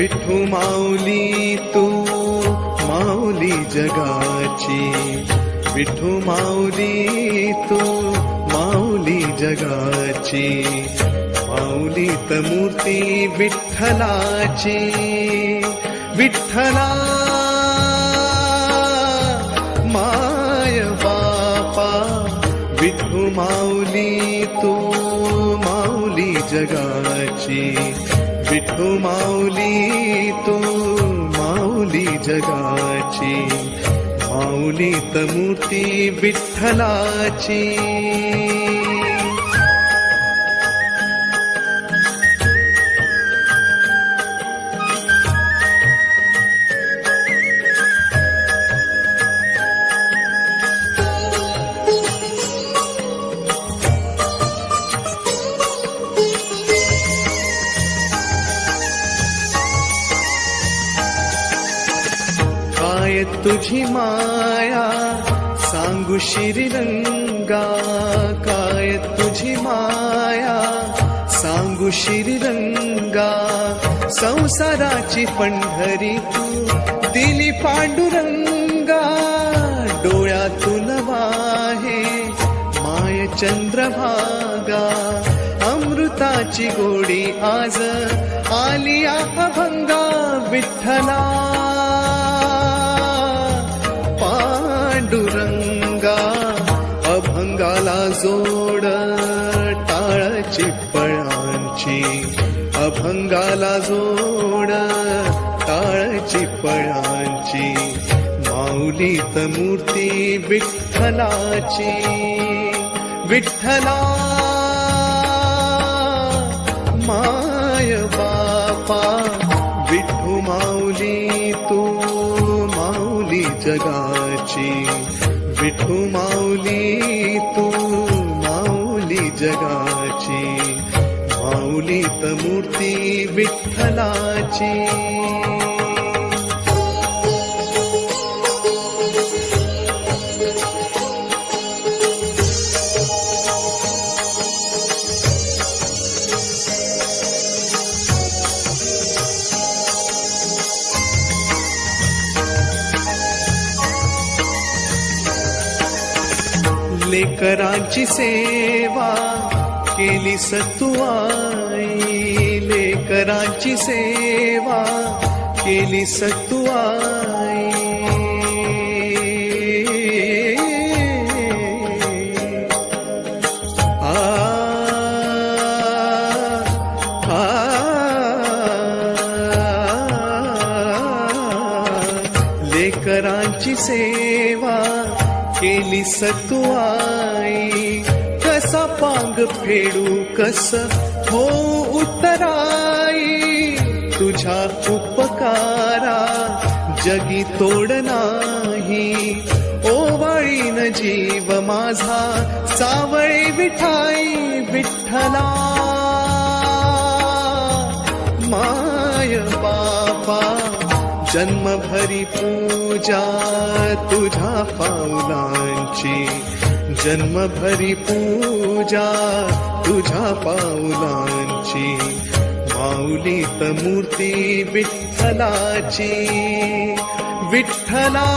विठू माऊली तू माऊली जगाची, विठू माऊली तू माऊली जगाची, माऊलीत मूर्ती विठ्ठलाची. विठ्ठला माय बापा, विठू माऊली तू माऊली जगाची, विठू माऊली तू माऊली जगाची, माऊलीत मूर्ती विठ्ठलाची. काय तुझी माया सांगू श्रीरंगा, काय तुझी माया सांगू श्रीरंगा, संसाराची पंढरी तू दिली पांडुरंगा. डोळ्यातून वाहे माय चंद्रभागा, अमृताची गोडी आज आली अभंगा. विठ्ठला पांडुरंगा, अभंगाला जोड टाळची पळांची, अभंगाला जोड टाळची पळांची, माऊलीत मूर्ती विठ्ठलाची. विठ्ठला माय बापा, विठू माऊली तू माऊली जगाची, विठू माऊली तू माऊली जगाची, माऊलीत मूर्ती विठ्ठलाची. लेकरांची सेवा केली सतुआई, लेकरांची सेवा केली सतुआई. लेकरांची सेवा केली सतुआई, कसा पांग फेडू कस हो उतराई. तुझ्या उपकारा जगी तोड नाही, ओवाळीन जीव माझा सावळे विठाई. विठ्ठला माय बापा, जन्मभरी पूजा तुझ्या पाऊलांची, जन्मभरी पूजा तुझ्या पाऊलांची, माऊलीत मूर्ती विठ्ठलाची. विठ्ठला